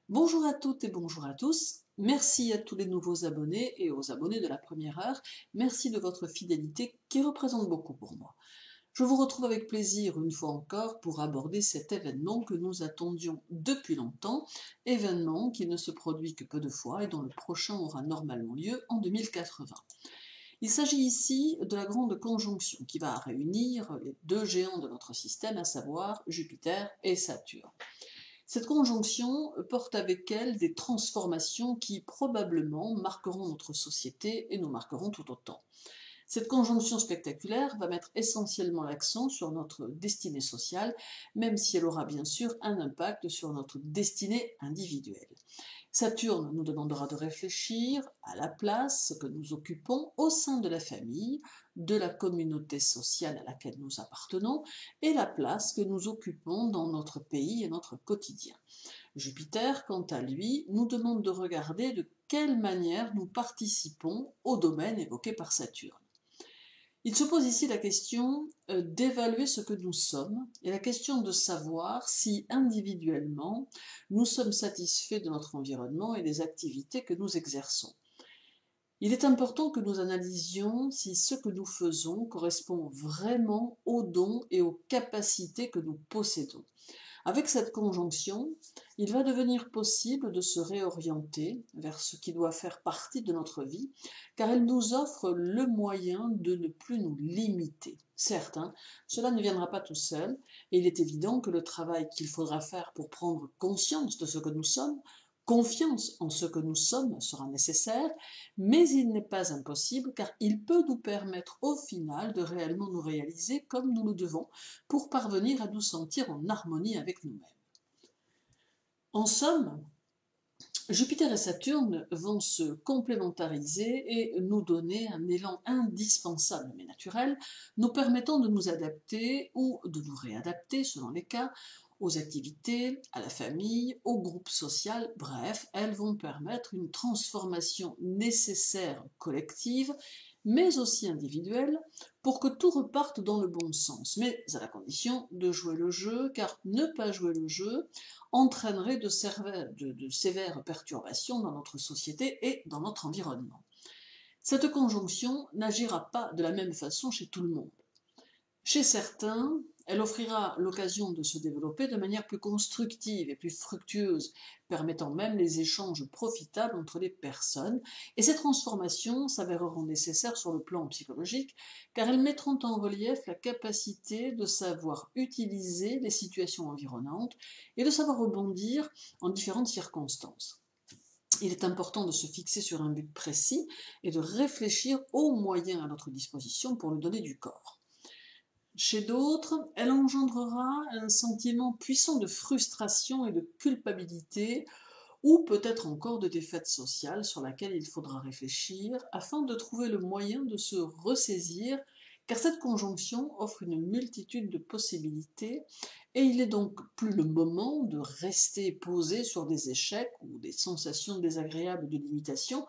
Bonjour à toutes et bonjour à tous. Merci à tous les nouveaux abonnés et aux abonnés de la première heure. Merci de votre fidélité qui représente beaucoup pour moi. Je vous retrouve avec plaisir une fois encore pour aborder cet événement que nous attendions depuis longtemps, événement qui ne se produit que peu de fois et dont le prochain aura normalement lieu en 2080. Il s'agit ici de la grande conjonction qui va réunir les deux géants de notre système, à savoir Jupiter et Saturne. Cette conjonction porte avec elle des transformations qui probablement marqueront notre société et nous marqueront tout autant. Cette conjonction spectaculaire va mettre essentiellement l'accent sur notre destinée sociale, même si elle aura bien sûr un impact sur notre destinée individuelle. Saturne nous demandera de réfléchir à la place que nous occupons au sein de la famille, de la communauté sociale à laquelle nous appartenons et la place que nous occupons dans notre pays et notre quotidien. Jupiter, quant à lui, nous demande de regarder de quelle manière nous participons au domaine évoqué par Saturne. Il se pose ici la question d'évaluer ce que nous sommes et la question de savoir si individuellement nous sommes satisfaits de notre environnement et des activités que nous exerçons. Il est important que nous analysions si ce que nous faisons correspond vraiment aux dons et aux capacités que nous possédons. Avec cette conjonction, il va devenir possible de se réorienter vers ce qui doit faire partie de notre vie, car elle nous offre le moyen de ne plus nous limiter. Certes, cela ne viendra pas tout seul, et il est évident que le travail qu'il faudra faire pour prendre conscience de ce que nous sommes, confiance en ce que nous sommes sera nécessaire, mais il n'est pas impossible car il peut nous permettre au final de réellement nous réaliser comme nous le devons pour parvenir à nous sentir en harmonie avec nous-mêmes. En somme, Jupiter et Saturne vont se complémentariser et nous donner un élan indispensable mais naturel, nous permettant de nous adapter ou de nous réadapter selon les cas aux activités, à la famille, au groupe social, bref, elles vont permettre une transformation nécessaire collective, mais aussi individuelle, pour que tout reparte dans le bon sens, mais à la condition de jouer le jeu, car ne pas jouer le jeu entraînerait de sévères perturbations dans notre société et dans notre environnement. Cette conjonction n'agira pas de la même façon chez tout le monde. Chez certains, elle offrira l'occasion de se développer de manière plus constructive et plus fructueuse, permettant même les échanges profitables entre les personnes, et ces transformations s'avéreront nécessaires sur le plan psychologique, car elles mettront en relief la capacité de savoir utiliser les situations environnantes et de savoir rebondir en différentes circonstances. Il est important de se fixer sur un but précis et de réfléchir aux moyens à notre disposition pour lui donner du corps. Chez d'autres, elle engendrera un sentiment puissant de frustration et de culpabilité, ou peut-être encore de défaite sociale sur laquelle il faudra réfléchir afin de trouver le moyen de se ressaisir, car cette conjonction offre une multitude de possibilités et il est donc plus le moment de rester posé sur des échecs ou des sensations désagréables de limitation,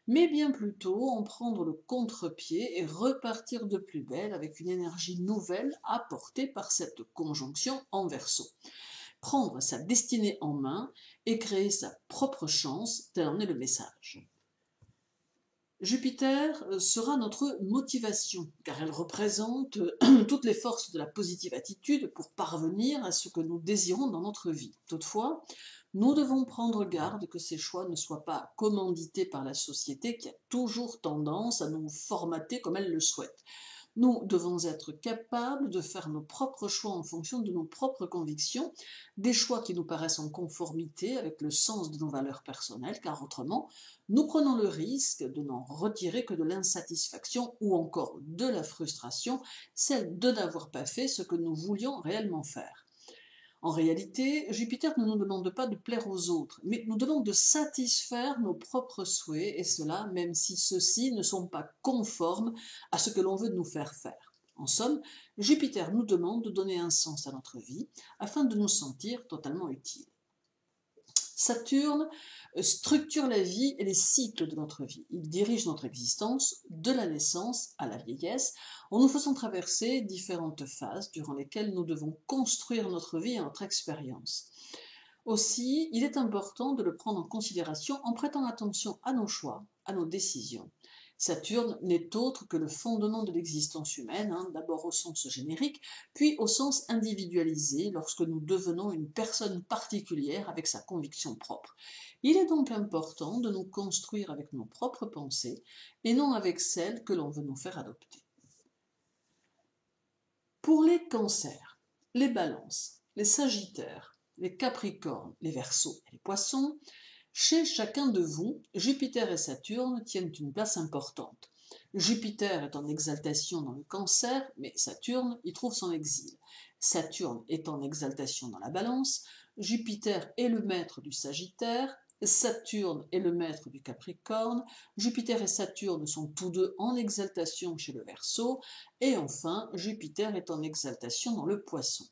mais bien plutôt en prendre le contre-pied et repartir de plus belle avec une énergie nouvelle apportée par cette conjonction en Verseau. Prendre sa destinée en main et créer sa propre chance, tel en est le message. Jupiter sera notre motivation, car elle représente toutes les forces de la positive attitude pour parvenir à ce que nous désirons dans notre vie. Toutefois, nous devons prendre garde que ces choix ne soient pas commandités par la société qui a toujours tendance à nous formater comme elle le souhaite. Nous devons être capables de faire nos propres choix en fonction de nos propres convictions, des choix qui nous paraissent en conformité avec le sens de nos valeurs personnelles, car autrement, nous prenons le risque de n'en retirer que de l'insatisfaction ou encore de la frustration, celle de n'avoir pas fait ce que nous voulions réellement faire. En réalité, Jupiter ne nous demande pas de plaire aux autres, mais nous demande de satisfaire nos propres souhaits, et cela même si ceux-ci ne sont pas conformes à ce que l'on veut nous faire faire. En somme, Jupiter nous demande de donner un sens à notre vie afin de nous sentir totalement utiles. Saturne structure la vie et les cycles de notre vie. Il dirige notre existence de la naissance à la vieillesse en nous faisant traverser différentes phases durant lesquelles nous devons construire notre vie et notre expérience. Aussi, il est important de le prendre en considération en prêtant attention à nos choix, à nos décisions. Saturne n'est autre que le fondement de l'existence humaine, d'abord au sens générique, puis au sens individualisé, lorsque nous devenons une personne particulière avec sa conviction propre. Il est donc important de nous construire avec nos propres pensées et non avec celles que l'on veut nous faire adopter. Pour les cancers, les balances, les sagittaires, les capricornes, les verseaux et les poissons, chez chacun de vous, Jupiter et Saturne tiennent une place importante. Jupiter est en exaltation dans le Cancer, mais Saturne y trouve son exil. Saturne est en exaltation dans la Balance, Jupiter est le maître du Sagittaire, Saturne est le maître du Capricorne, Jupiter et Saturne sont tous deux en exaltation chez le Verseau, et enfin Jupiter est en exaltation dans le Poisson.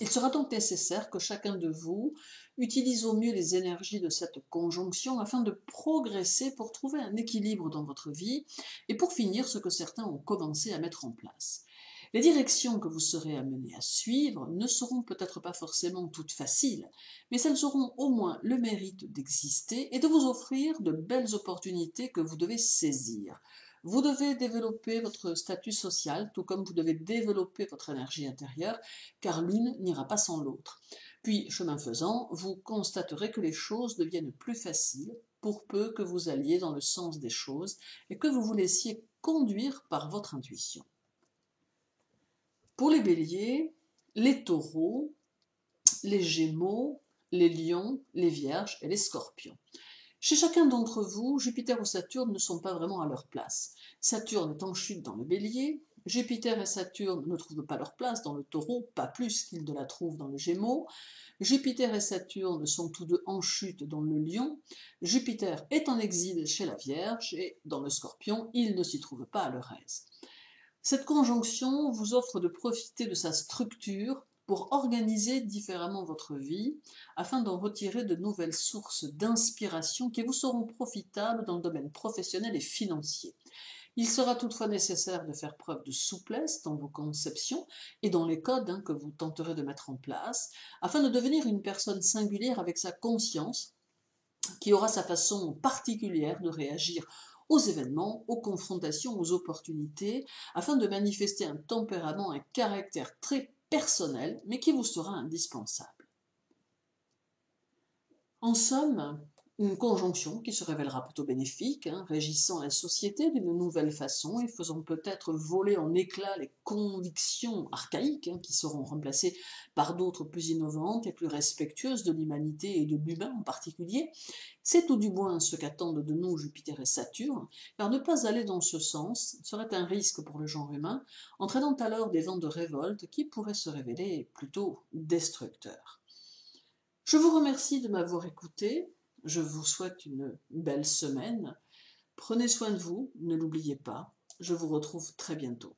Il sera donc nécessaire que chacun de vous utilise au mieux les énergies de cette conjonction afin de progresser pour trouver un équilibre dans votre vie et pour finir ce que certains ont commencé à mettre en place. Les directions que vous serez amenés à suivre ne seront peut-être pas forcément toutes faciles, mais elles auront au moins le mérite d'exister et de vous offrir de belles opportunités que vous devez saisir. Vous devez développer votre statut social, tout comme vous devez développer votre énergie intérieure, car l'une n'ira pas sans l'autre. Puis, chemin faisant, vous constaterez que les choses deviennent plus faciles, pour peu que vous alliez dans le sens des choses et que vous vous laissiez conduire par votre intuition. Pour les béliers, les taureaux, les gémeaux, les lions, les vierges et les scorpions. Chez chacun d'entre vous, Jupiter ou Saturne ne sont pas vraiment à leur place. Saturne est en chute dans le bélier, Jupiter et Saturne ne trouvent pas leur place dans le taureau, pas plus qu'ils ne la trouvent dans le gémeaux, Jupiter et Saturne sont tous deux en chute dans le lion, Jupiter est en exil chez la Vierge et dans le scorpion, il ne s'y trouve pas à leur aise. Cette conjonction vous offre de profiter de sa structure pour organiser différemment votre vie, afin d'en retirer de nouvelles sources d'inspiration qui vous seront profitables dans le domaine professionnel et financier. Il sera toutefois nécessaire de faire preuve de souplesse dans vos conceptions et dans les codes que vous tenterez de mettre en place, afin de devenir une personne singulière avec sa conscience, qui aura sa façon particulière de réagir aux événements, aux confrontations, aux opportunités, afin de manifester un tempérament, un caractère très personnel, mais qui vous sera indispensable. En somme, une conjonction qui se révélera plutôt bénéfique, régissant la société d'une nouvelle façon et faisant peut-être voler en éclats les convictions archaïques qui seront remplacées par d'autres plus innovantes et plus respectueuses de l'humanité et de l'humain en particulier. C'est tout du moins ce qu'attendent de nous Jupiter et Saturne, car ne pas aller dans ce sens serait un risque pour le genre humain, entraînant alors des vents de révolte qui pourraient se révéler plutôt destructeurs. Je vous remercie de m'avoir écouté. Je vous souhaite une belle semaine. Prenez soin de vous, ne l'oubliez pas. Je vous retrouve très bientôt.